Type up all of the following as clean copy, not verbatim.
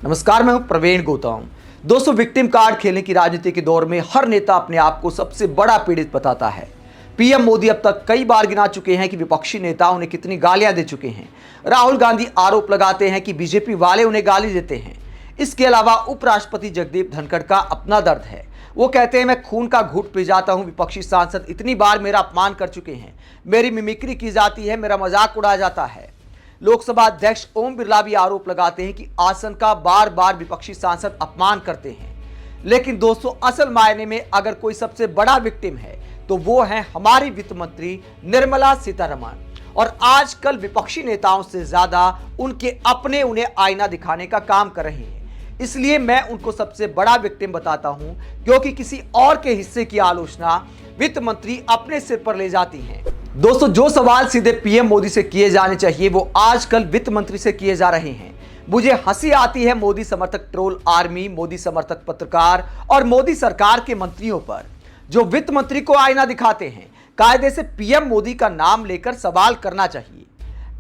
नमस्कार, मैं हूं प्रवीण गौतम। दोस्तों, विक्टिम कार्ड खेलने की राजनीति के दौर में हर नेता अपने आप को सबसे बड़ा पीड़ित बताता है। पीएम मोदी अब तक कई बार गिना चुके हैं कि विपक्षी नेता उन्हें कितनी गालियां दे चुके हैं। राहुल गांधी आरोप लगाते हैं कि बीजेपी वाले उन्हें गाली देते हैं। इसके अलावा उपराष्ट्रपति जगदीप धनखड़ का अपना दर्द है। वो कहते हैं, मैं खून का घूंट पी जाता हूं। विपक्षी सांसद इतनी बार मेरा अपमान कर चुके हैं, मेरी मिमिक्री की जाती है, मेरा मजाक उड़ाया जाता है। लोकसभा अध्यक्ष ओम बिरला भी आरोप लगाते हैं कि आसन का बार बार विपक्षी सांसद अपमान करते हैं। लेकिन दोस्तों, असल मायने में अगर कोई सबसे बड़ा विक्टिम है तो वो है हमारी वित्त मंत्री निर्मला सीतारमण। और आजकल विपक्षी नेताओं से ज्यादा उनके अपने उन्हें आईना दिखाने का काम कर रहे हैं। इसलिए मैं उनको सबसे बड़ा विक्टिम बताता हूं, क्योंकि किसी और के हिस्से की आलोचना वित्त मंत्री अपने सिर पर ले जाती हैं। दोस्तों, जो सवाल सीधे पीएम मोदी से किए जाने चाहिए वो आजकल वित्त मंत्री से किए जा रहे हैं। मुझे हंसी आती है मोदी समर्थक ट्रोल आर्मी, मोदी समर्थक पत्रकार और मोदी सरकार के मंत्रियों पर, जो वित्त मंत्री को आईना दिखाते हैं। कायदे से पीएम मोदी का नाम लेकर सवाल करना चाहिए।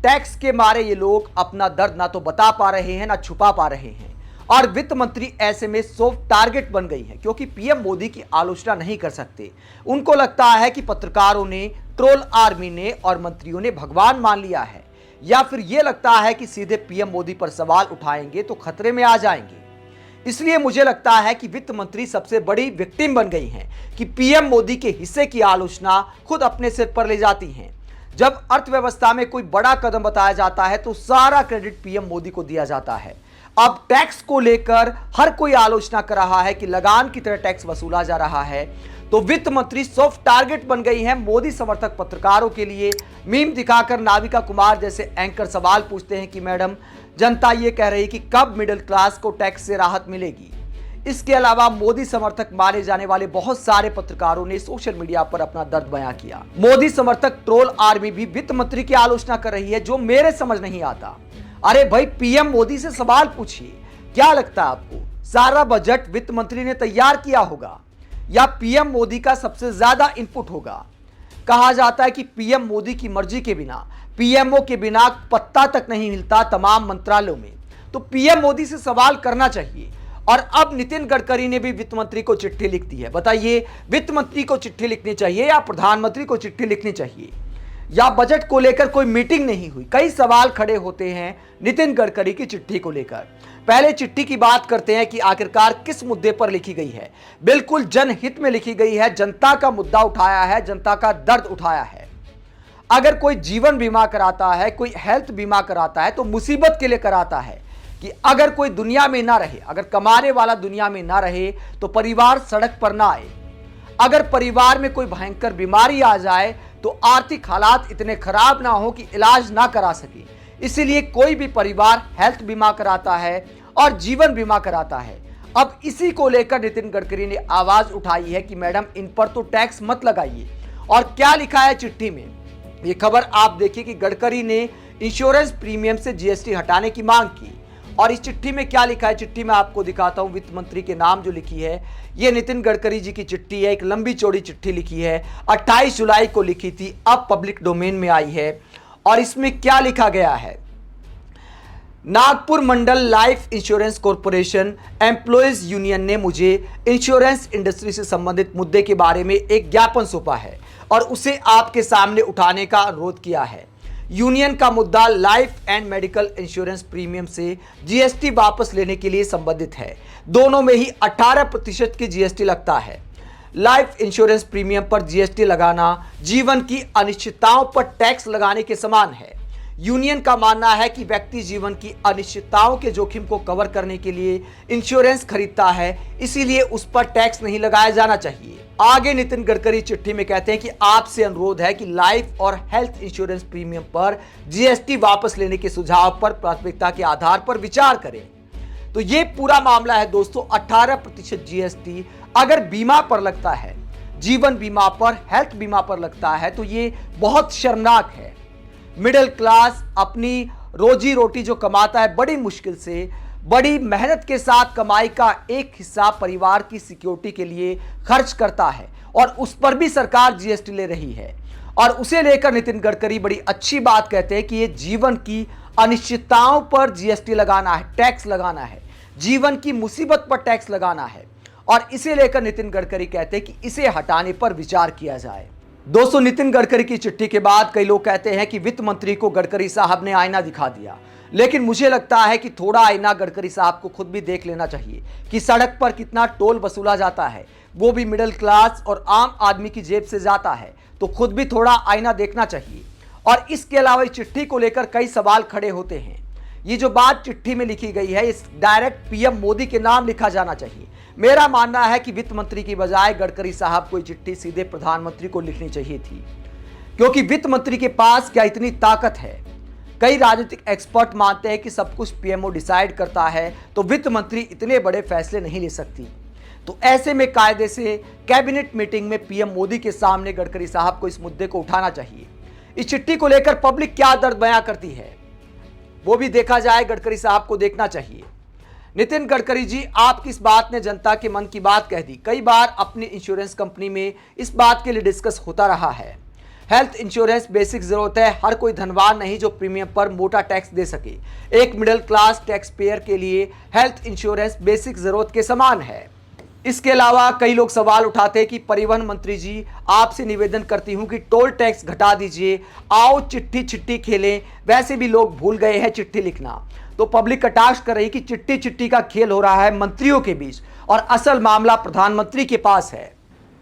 टैक्स के मारे ये लोग अपना दर्द ना तो बता पा रहे हैं ना छुपा पा रहे हैं, और वित्त मंत्री ऐसे में सॉफ्ट टारगेट बन गई है, क्योंकि पीएम मोदी की आलोचना नहीं कर सकते। उनको लगता है कि पत्रकारों ने, ट्रोल आर्मी ने और मंत्रियों ने भगवान मान लिया है, या फिर यह लगता है कि सीधे पीएम मोदी पर सवाल उठाएंगे तो खतरे में आ जाएंगे। इसलिए मुझे लगता है कि वित्त मंत्री सबसे बड़ी विक्टिम बन गई हैं कि पीएम मोदी के हिस्से की आलोचना खुद अपने सिर पर ले जाती हैं। जब अर्थव्यवस्था में कोई बड़ा कदम बताया जाता है तो सारा क्रेडिट पीएम मोदी को दिया जाता है। अब टैक्स को लेकर हर कोई आलोचना कर रहा है कि लगान की तरह टैक्स वसूला जा रहा है, तो वित्त मंत्री सॉफ्ट टारगेट बन गई है मोदी समर्थक पत्रकारों के लिए। मीम दिखाकर नाविका कुमार जैसे एंकर सवाल पूछते हैं कि मैडम, जनता ये कह रही कि कब मिडिल क्लास को टैक्स से राहत मिलेगी। इसके अलावा मोदी समर्थक माने जाने वाले बहुत सारे पत्रकारों ने सोशल मीडिया पर अपना दर्द बयां किया। मोदी समर्थक ट्रोल आर्मी भी वित्त मंत्री की आलोचना कर रही है, जो मेरे समझ नहीं आता। अरे भाई, पीएम मोदी से सवाल पूछिए। क्या लगता है आपको, सारा बजट वित्त मंत्री ने तैयार किया होगा या पीएम मोदी का सबसे ज्यादा इनपुट होगा? कहा जाता है कि पीएम मोदी की मर्जी के बिना, पीएमओ के बिना पत्ता तक नहीं हिलता तमाम मंत्रालयों में। तो पीएम मोदी से सवाल करना चाहिए। और अब नितिन गडकरी ने भी वित्त मंत्री को चिट्ठी लिख दी है। बताइए, वित्त मंत्री को चिट्ठी लिखनी चाहिए या प्रधानमंत्री को चिट्ठी लिखनी चाहिए? या बजट को लेकर कोई मीटिंग नहीं हुई? कई सवाल खड़े होते हैं नितिन गडकरी की चिट्ठी को लेकर। पहले चिट्ठी की बात करते हैं कि आखिरकार किस मुद्दे पर लिखी गई है। बिल्कुल जनहित में लिखी गई है, जनता का मुद्दा उठाया है, जनता का दर्द उठाया है। अगर कोई जीवन बीमा कराता है, कोई हेल्थ बीमा कराता है, तो मुसीबत के लिए कराता है कि अगर कोई दुनिया में ना रहे, अगर कमाने वाला दुनिया में ना रहे तो परिवार सड़क पर ना आए। अगर परिवार में कोई भयंकर बीमारी आ जाए तो आर्थिक हालात इतने खराब ना हो कि इलाज ना करा सके। इसीलिए कोई भी परिवार हेल्थ बीमा कराता है और जीवन बीमा कराता है। अब इसी को लेकर नितिन गडकरी ने आवाज उठाई है कि मैडम, इन पर तो टैक्स मत लगाइए। और क्या लिखा है चिट्ठी में, ये खबर आप देखिए कि गडकरी ने इंश्योरेंस प्रीमियम से जीएसटी हटाने की मांग की। और इस चिट्ठी में क्या लिखा है, चिट्ठी में आपको दिखाता हूं। वित्त मंत्री के नाम जो लिखी है, ये नितिन गडकरी जी की चिट्ठी है। एक लंबी चौड़ी चिट्ठी लिखी है, 28 जुलाई को लिखी थी, अब पब्लिक डोमेन में आई है। और इसमें क्या लिखा गया है, Nagpur Mandal life insurance corporation employees union ने मुझे इंश्योरेंस इंडस्ट्री से संबंधित मुद्दे के बारे में एक ज्ञापन सौंपा है और उसे आपके सामने उठाने का अनुरोध किया है। यूनियन का मुद्दा life and medical insurance premium से जीएसटी वापस लेने के लिए संबंधित है। दोनों में ही 18% की जीएसटी लगता है। लाइफ इंश्योरेंस प्रीमियम पर जीएसटी लगाना जीवन की अनिश्चितताओं पर टैक्स लगाने के समान है। यूनियन का मानना है कि व्यक्ति जीवन की अनिश्चितताओं के जोखिम को कवर करने के लिए इंश्योरेंस खरीदता है, इसीलिए उस पर टैक्स नहीं लगाया जाना चाहिए। आगे नितिन गडकरी चिट्ठी में कहते हैं कि आपसे अनुरोध है कि लाइफ और हेल्थ इंश्योरेंस प्रीमियम पर जीएसटी वापस लेने के सुझाव पर प्राथमिकता के आधार पर विचार करें। तो ये पूरा मामला है दोस्तों। 18% जीएसटी अगर बीमा पर लगता है, जीवन बीमा पर, हेल्थ बीमा पर लगता है, तो ये बहुत शर्मनाक है। मिडिल क्लास अपनी रोजी रोटी जो कमाता है बड़ी मुश्किल से, बड़ी मेहनत के साथ कमाई का एक हिस्सा परिवार की सिक्योरिटी के लिए खर्च करता है, और उस पर भी सरकार जीएसटी ले रही है। और उसे लेकर नितिन गडकरी बड़ी अच्छी बात कहते हैं कि ये जीवन की अनिश्चितताओं पर जीएसटी लगाना है, टैक्स लगाना है। जीवन की मुसीबत पर टैक्स लगाना है और इसे लेकर नितिन गडकरी कहते हैं कि इसे हटाने पर विचार किया जाए। दोस्तों, नितिन गडकरी की चिट्ठी के बाद कई लोग कहते हैं कि वित्त मंत्री को गडकरी साहब ने आईना दिखा दिया, लेकिन मुझे लगता है कि थोड़ा आईना गडकरी साहब को खुद भी देख लेना चाहिए कि सड़क पर कितना टोल वसूला जाता है, वो भी मिडिल क्लास और आम आदमी की जेब से जाता है, तो खुद भी थोड़ा आईना देखना चाहिए। और इसके अलावा इस चिट्ठी को लेकर कई सवाल खड़े होते हैं। ये जो बात चिट्ठी में लिखी गई है, इस डायरेक्ट पीएम मोदी के नाम लिखा जाना चाहिए। मेरा मानना है कि वित्त मंत्री की बजाय गडकरी साहब को ये चिट्ठी सीधे प्रधानमंत्री को लिखनी चाहिए थी, क्योंकि वित्त मंत्री के पास क्या इतनी ताकत है। कई राजनीतिक एक्सपर्ट मानते हैं कि सब कुछ पीएमओ डिसाइड करता है, तो वित्त मंत्री इतने बड़े फैसले नहीं ले सकती। तो ऐसे में कायदे से कैबिनेट मीटिंग में पीएम मोदी के सामने गडकरी साहब को इस मुद्दे को उठाना चाहिए। इस चिट्ठी को लेकर पब्लिक क्या दर्द बयां करती है, वो भी देखा जाए, गडकरी साहब को देखना चाहिए। नितिन गडकरी जी, आपकी इस बात ने जनता के मन की बात कह दी। कई बार अपनी इंश्योरेंस कंपनी में इस बात के लिए डिस्कस होता रहा है। हेल्थ इंश्योरेंस बेसिक जरूरत है, हर कोई धनवान नहीं जो प्रीमियम पर मोटा टैक्स दे सके। एक मिडिल क्लास टैक्स पेयर के लिए हेल्थ इंश्योरेंस बेसिक जरूरत के समान है। इसके अलावा कई लोग सवाल उठाते हैं कि परिवहन मंत्री जी, आपसे निवेदन करती हूं कि टोल टैक्स घटा दीजिए, आओ चिट्ठी चिट्ठी खेलें। वैसे भी लोग भूल गए हैं चिट्ठी लिखना। तो पब्लिक कटाक्ष कर रही कि चिट्ठी चिट्ठी का खेल हो रहा है मंत्रियों के बीच और असल मामला प्रधानमंत्री के पास है।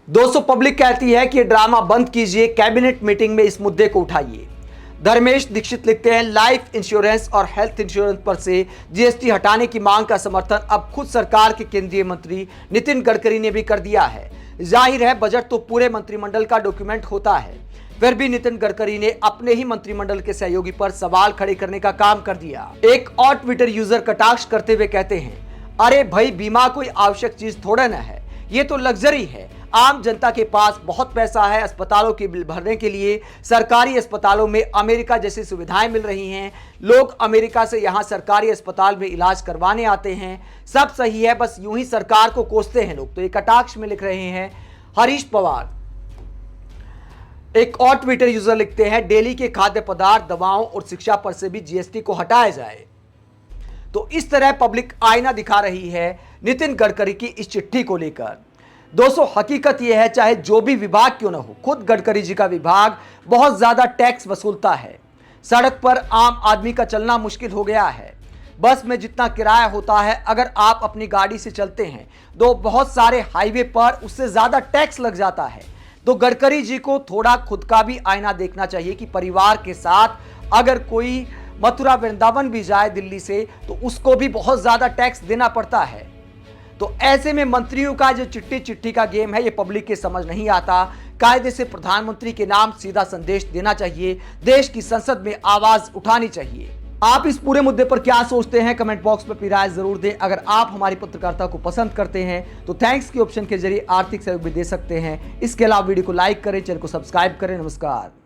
दोस्तों, पब्लिक कहती है कि ये ड्रामा बंद कीजिए, कैबिनेट मीटिंग में इस मुद्दे को उठाइए। धर्मेश दीक्षित लिखते हैं, लाइफ इंश्योरेंस और हेल्थ इंश्योरेंस पर से जीएसटी हटाने की मांग का समर्थन अब खुद सरकार के केंद्रीय मंत्री नितिन गडकरी ने भी कर दिया है। जाहिर है, बजट तो पूरे मंत्रिमंडल का डॉक्यूमेंट होता है, फिर भी नितिन गडकरी ने अपने ही मंत्रिमंडल के सहयोगी पर सवाल खड़े करने का काम कर दिया। एक और ट्विटर यूजर कटाक्ष करते हुए कहते हैं, अरे भाई, बीमा कोई आवश्यक चीज थोड़ा ना है, ये तो लग्जरी है। आम जनता के पास बहुत पैसा है, अस्पतालों के बिल भरने के लिए सरकारी अस्पतालों में अमेरिका जैसी सुविधाएं मिल रही हैं। लोग अमेरिका से यहां सरकारी अस्पताल में इलाज करवाने आते हैं। सब सही है, बस यूं ही सरकार को कोसते हैं लोग। तो ये कटाक्ष में लिख रहे हैं हरीश पवार। एक और ट्विटर यूजर लिखते हैं, डेली के खाद्य पदार्थ, दवाओं और शिक्षा पर से भी जीएसटी को हटाया जाए। तो इस तरह पब्लिक आईना दिखा रही है नितिन गडकरी की इस चिट्ठी को लेकर। दोस्तों, हकीकत यह है, चाहे जो भी विभाग क्यों ना हो, खुद गडकरी जी का विभाग बहुत ज्यादा टैक्स वसूलता है। सड़क पर आम आदमी का चलना मुश्किल हो गया है। बस में जितना किराया होता है, अगर आप अपनी गाड़ी से चलते हैं तो बहुत सारे हाईवे पर उससे ज्यादा टैक्स लग जाता है। तो गडकरी जी को थोड़ा खुद का भी आईना देखना चाहिए कि परिवार के साथ अगर कोई मथुरा वृंदावन भी जाए दिल्ली से, तो उसको भी बहुत ज्यादा टैक्स देना पड़ता है। तो ऐसे में मंत्रियों का जो चिट्ठी चिट्ठी का गेम है, ये पब्लिक के समझ नहीं आता। कायदे से प्रधानमंत्री के नाम सीधा संदेश देना चाहिए, देश की संसद में आवाज उठानी चाहिए। आप इस पूरे मुद्दे पर क्या सोचते हैं, कमेंट बॉक्स में अपनी राय जरूर दें। अगर आप हमारी पत्रकारिता को पसंद करते हैं तो थैंक्स के ऑप्शन के जरिए आर्थिक सहयोग भी दे सकते हैं। इसके अलावा वीडियो को लाइक करें, चैनल को सब्सक्राइब करें। नमस्कार।